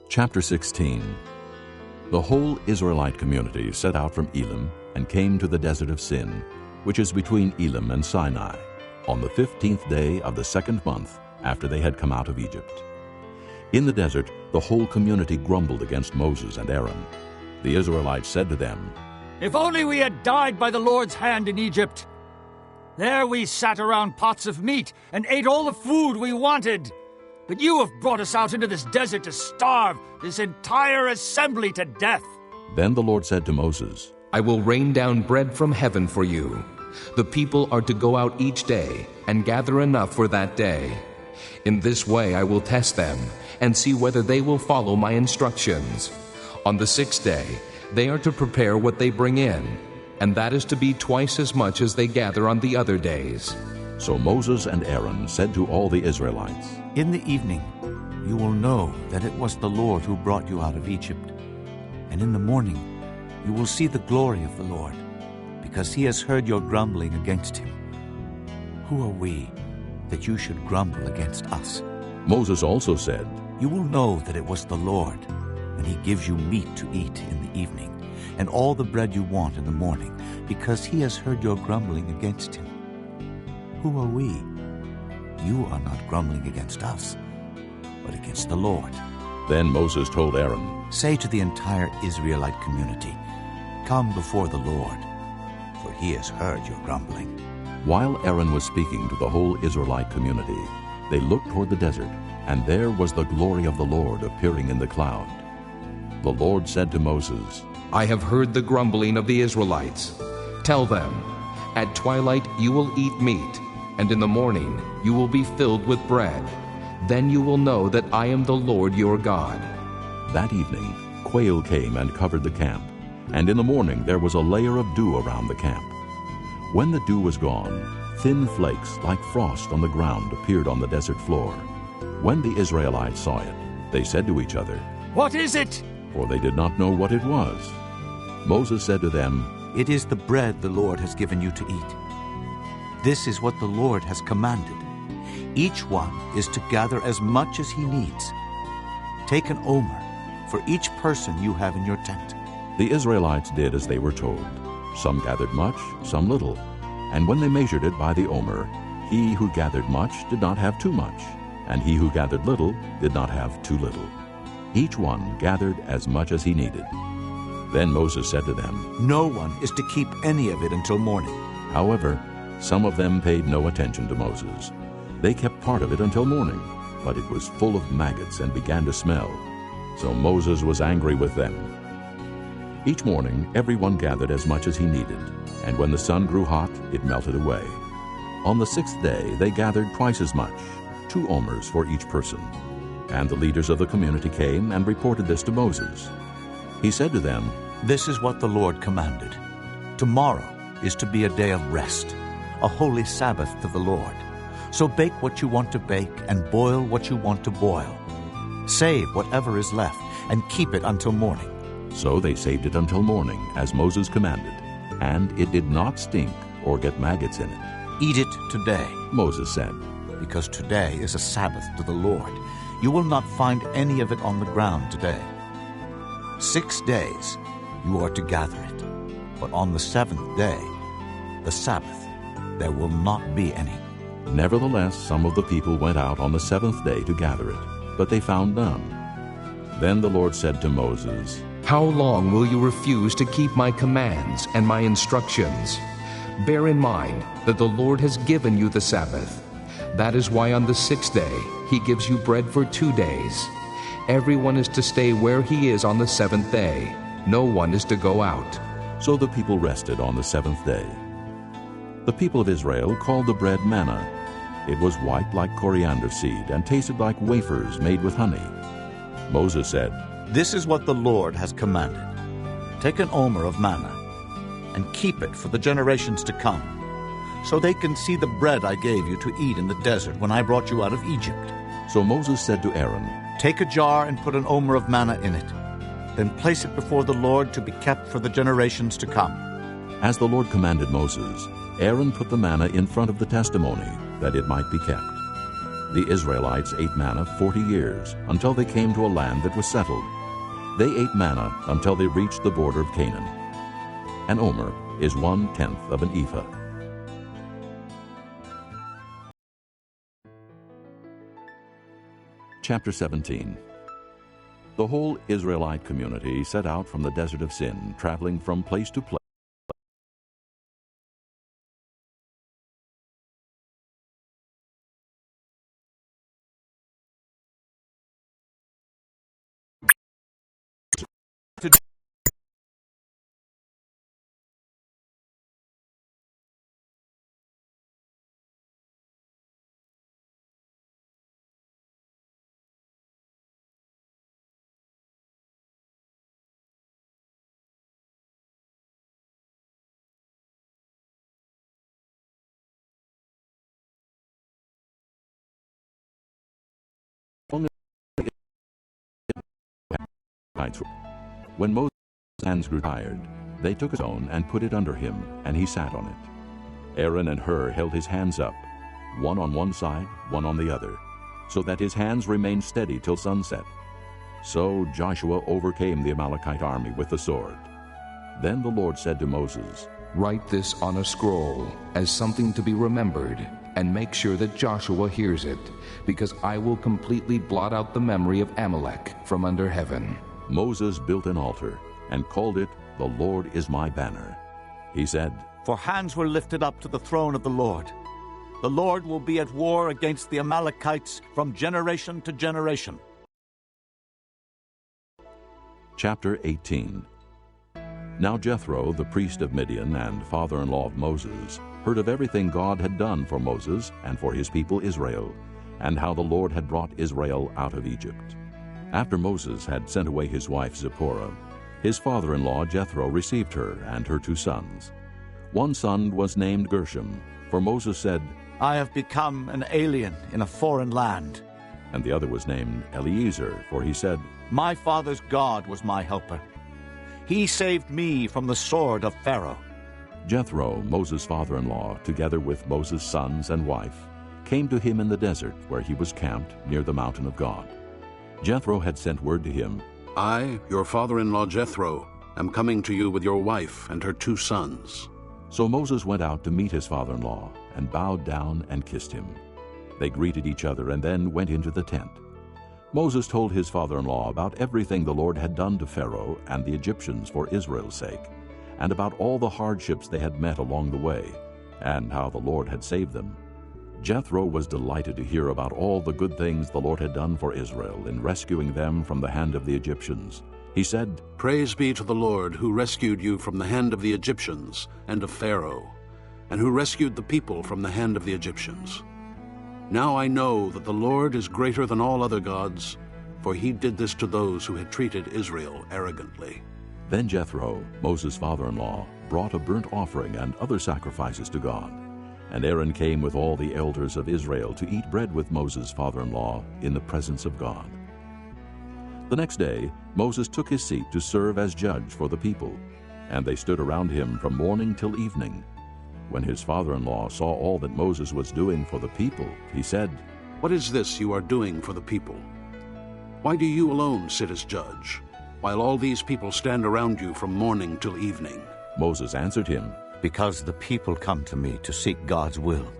Chapter 16. The whole Israelite community set out from Elim and came to the desert of Sin, which is between Elim and Sinai, on the 15th day of the second month after they had come out of Egypt. In the desert, the whole community grumbled against Moses and Aaron. The Israelites said to them, "If only we had died by the Lord's hand in Egypt! There we sat around pots of meat and ate all the food we wanted. But you have brought us out into this desert to starve this entire assembly to death." Then the Lord said to Moses, I will rain down bread from heaven for you. The people are to go out each day and gather enough for that day. In this way I will test them and see whether they will follow my instructions. On the 6th day they are to prepare what they bring in, and that is to be twice as much as they gather on the other days. So Moses and Aaron said to all the Israelites, "In the evening you will know that it was the Lord who brought you out of Egypt. And in the morning you will see the glory of the Lord, because he has heard your grumbling against him. Who are we that you should grumble against us?" Moses also said, "You will know that it was the Lord when he gives you meat to eat in the evening, and all the bread you want in the morning, because he has heard your grumbling against him. Who are we? You are not grumbling against us, but against the Lord." Then Moses told Aaron, "Say to the entire Israelite community, 'Come before the Lord, for he has heard your grumbling.'" While Aaron was speaking to the whole Israelite community, they looked toward the desert, and there was the glory of the Lord appearing in the cloud. The Lord said to Moses, I have heard the grumbling of the Israelites. Tell them, at twilight you will eat meat, and in the morning you will be filled with bread. Then you will know that I am the Lord your God. That evening quail came and covered the camp, and in the morning there was a layer of dew around the camp. When the dew was gone, thin flakes like frost on the ground appeared on the desert floor. When the Israelites saw it, they said to each other, "What is it?" For they did not know what it was. Moses said to them, "It is the bread the Lord has given you to eat. This is what the Lord has commanded. Each one is to gather as much as he needs. Take an omer for each person you have in your tent." The Israelites did as they were told. Some gathered much, some little. And when they measured it by the omer, he who gathered much did not have too much, and he who gathered little did not have too little. Each one gathered as much as he needed. Then Moses said to them, "No one is to keep any of it until morning." However, some of them paid no attention to Moses. They kept part of it until morning, but it was full of maggots and began to smell. So Moses was angry with them. Each morning everyone gathered as much as he needed, and when the sun grew hot, it melted away. On the 6th day they gathered twice as much, 2 omers for each person. And the leaders of the community came and reported this to Moses. He said to them, "This is what the Lord commanded. Tomorrow is to be a day of rest, a holy Sabbath to the Lord. So bake what you want to bake and boil what you want to boil. Save whatever is left and keep it until morning." So they saved it until morning, as Moses commanded, and it did not stink or get maggots in it. "Eat it today," Moses said, "because today is a Sabbath to the Lord. You will not find any of it on the ground today. 6 days you are to gather it, but on the 7th day, the Sabbath, there will not be any." Nevertheless, some of the people went out on the 7th day to gather it, but they found none. Then the Lord said to Moses, How long will you refuse to keep my commands and my instructions? Bear in mind that the Lord has given you the Sabbath. That is why on the 6th day he gives you bread for 2 days. Everyone is to stay where he is on the 7th day. No one is to go out. So the people rested on the 7th day. The people of Israel called the bread manna. It was white like coriander seed and tasted like wafers made with honey. Moses said, "This is what the Lord has commanded. Take an omer of manna and keep it for the generations to come, so they can see the bread I gave you to eat in the desert when I brought you out of Egypt." So Moses said to Aaron, "Take a jar and put an omer of manna in it. Then place it before the Lord to be kept for the generations to come." As the Lord commanded Moses, Aaron put the manna in front of the testimony, that it might be kept. The Israelites ate manna 40 years, until they came to a land that was settled. They ate manna until they reached the border of Canaan. An omer is 1/10 of an ephah. Chapter 17. The whole Israelite community set out from the desert of Sin, traveling from place to place. When Moses' hands grew tired, they took a stone and put it under him, and he sat on it. Aaron and Hur held his hands up, one on one side, one on the other, so that his hands remained steady till sunset. So Joshua overcame the Amalekite army with the sword. Then the Lord said to Moses, "Write this on a scroll as something to be remembered, and make sure that Joshua hears it, because I will completely blot out the memory of Amalek from under heaven." Moses built an altar and called it, "The Lord is my banner." He said, For hands were lifted up to the throne of the Lord. The Lord will be at war against the Amalekites from generation to generation. Chapter 18. Now Jethro, the priest of Midian and father-in-law of Moses, heard of everything God had done for Moses and for his people Israel, and how the Lord had brought Israel out of Egypt. After Moses had sent away his wife Zipporah, his father-in-law Jethro received her and her 2 sons. One son was named Gershom, for Moses said, I have become an alien in a foreign land. And the other was named Eliezer, for he said, My father's God was my helper. He saved me from the sword of Pharaoh. Jethro, Moses' father-in-law, together with Moses' sons and wife, came to him in the desert where he was camped near the mountain of God. Jethro had sent word to him, I, your father-in-law Jethro, am coming to you with your wife and her 2 sons. So Moses went out to meet his father-in-law and bowed down and kissed him. They greeted each other and then went into the tent. Moses told his father-in-law about everything the Lord had done to Pharaoh and the Egyptians for Israel's sake, and about all the hardships they had met along the way, and how the Lord had saved them. Jethro was delighted to hear about all the good things the Lord had done for Israel in rescuing them from the hand of the Egyptians. He said, Praise be to the Lord who rescued you from the hand of the Egyptians and of Pharaoh, and who rescued the people from the hand of the Egyptians. Now I know that the Lord is greater than all other gods, for he did this to those who had treated Israel arrogantly. Then Jethro, Moses' father-in-law, brought a burnt offering and other sacrifices to God. And Aaron came with all the elders of Israel to eat bread with Moses' father-in-law in the presence of God. The next day Moses took his seat to serve as judge for the people, and they stood around him from morning till evening. When his father-in-law saw all that Moses was doing for the people, he said, What is this you are doing for the people? Why do you alone sit as judge, while all these people stand around you from morning till evening? Moses answered him, Because the people come to me to seek God's will.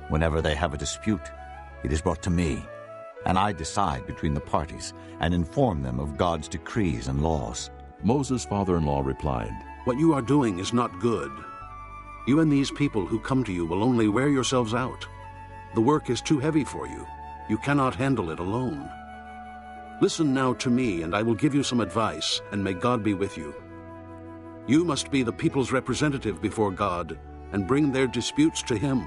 Whenever they have a dispute, it is brought to me, and I decide between the parties and inform them of God's decrees and laws. Moses' father-in-law replied, What you are doing is not good. You and these people who come to you will only wear yourselves out. The work is too heavy for you. You cannot handle it alone. Listen now to me, and I will give you some advice, and may God be with you. You must be the people's representative before God and bring their disputes to him.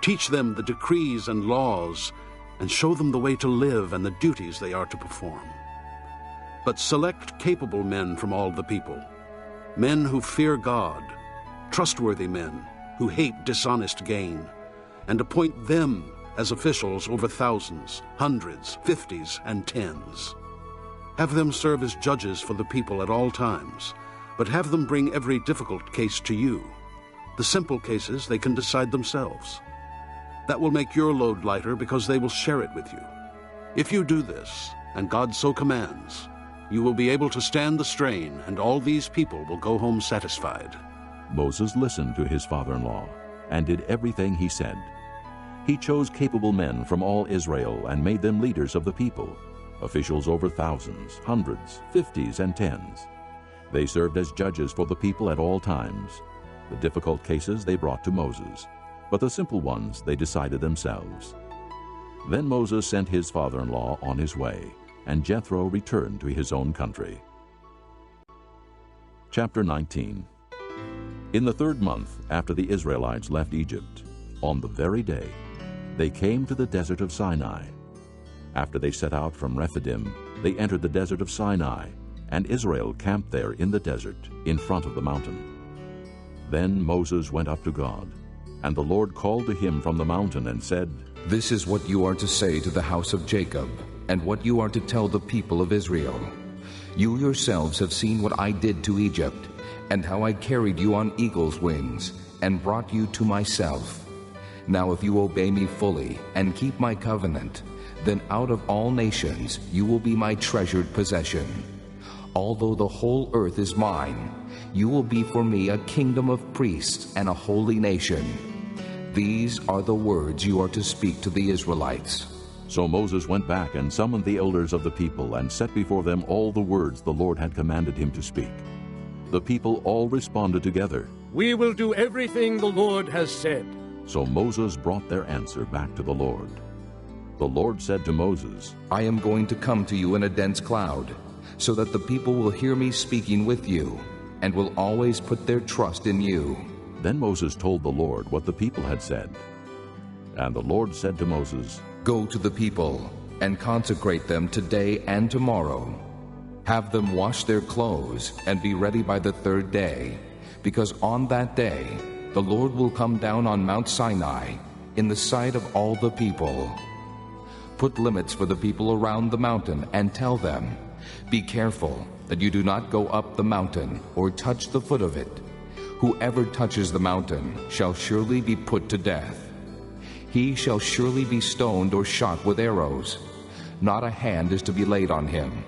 Teach them the decrees and laws and show them the way to live and the duties they are to perform. But select capable men from all the people, men who fear God, trustworthy men who hate dishonest gain, and appoint them as officials over thousands, hundreds, 50s, and 10s. Have them serve as judges for the people at all times, but have them bring every difficult case to you. The simple cases they can decide themselves. That will make your load lighter because they will share it with you. If you do this, and God so commands, you will be able to stand the strain, and all these people will go home satisfied." Moses listened to his father-in-law and did everything he said. He chose capable men from all Israel and made them leaders of the people, officials over thousands, hundreds, 50s, and 10s. They served as judges for the people at all times. The difficult cases they brought to Moses, but the simple ones they decided themselves. Then Moses sent his father-in-law on his way, and Jethro returned to his own country. Chapter 19. In the 3rd month after the Israelites left Egypt, on the very day, they came to the desert of Sinai. After they set out from Rephidim, they entered the desert of Sinai, and Israel camped there in the desert in front of the mountain. Then Moses went up to God, and the Lord called to him from the mountain and said, "This is what you are to say to the house of Jacob, and what you are to tell the people of Israel. You yourselves have seen what I did to Egypt, and how I carried you on eagle's wings, and brought you to myself. Now if you obey me fully, and keep my covenant, then out of all nations you will be my treasured possession. Although the whole earth is mine, you will be for me a kingdom of priests and a holy nation. These are the words you are to speak to the Israelites." So Moses went back and summoned the elders of the people and set before them all the words the Lord had commanded him to speak. The people all responded together, "We will do everything the Lord has said." So Moses brought their answer back to the Lord. The Lord said to Moses, "I am going to come to you in a dense cloud, so that the people will hear me speaking with you, and will always put their trust in you." Then Moses told the Lord what the people had said. And the Lord said to Moses, "Go to the people, and consecrate them today and tomorrow. Have them wash their clothes, and be ready by the 3rd day, because on that day the Lord will come down on Mount Sinai, in the sight of all the people. Put limits for the people around the mountain, and tell them, 'Be careful that you do not go up the mountain or touch the foot of it. Whoever touches the mountain shall surely be put to death. He shall surely be stoned or shot with arrows. Not a hand is to be laid on him.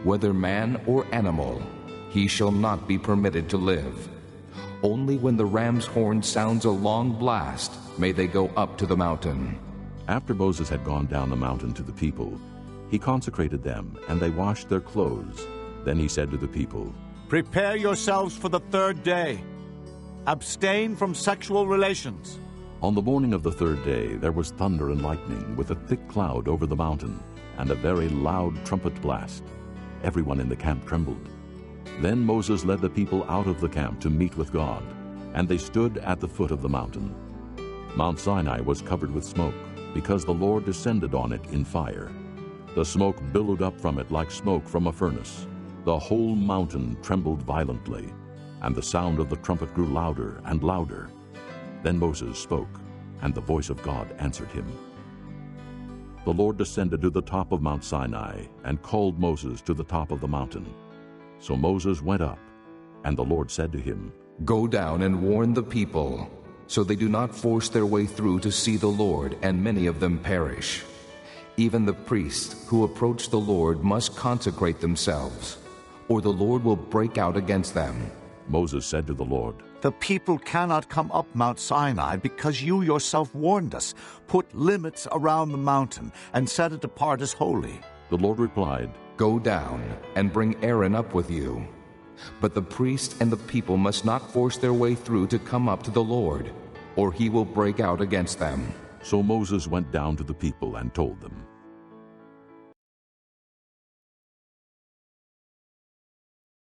Whether man or animal, he shall not be permitted to live. Only when the ram's horn sounds a long blast may they go up to the mountain.'" After Moses had gone down the mountain to the people, he consecrated them, and they washed their clothes. Then he said to the people, "Prepare yourselves for the 3rd day. Abstain from sexual relations." On the morning of the 3rd day there was thunder and lightning, with a thick cloud over the mountain, and a very loud trumpet blast. Everyone in the camp trembled. Then Moses led the people out of the camp to meet with God, and they stood at the foot of the mountain. Mount Sinai was covered with smoke, because the Lord descended on it in fire. The smoke billowed up from it like smoke from a furnace. The whole mountain trembled violently, and the sound of the trumpet grew louder and louder. Then Moses spoke, and the voice of God answered him. The Lord descended to the top of Mount Sinai and called Moses to the top of the mountain. So Moses went up, and the Lord said to him, "Go down and warn the people, so they do not force their way through to see the Lord, and many of them perish. Even the priests who approach the Lord must consecrate themselves, or the Lord will break out against them." Moses said to the Lord, "The people cannot come up Mount Sinai because you yourself warned us. Put limits around the mountain and set it apart as holy." The Lord replied, "Go down and bring Aaron up with you. But the priests and the people must not force their way through to come up to the Lord, or he will break out against them." So Moses went down to the people and told them.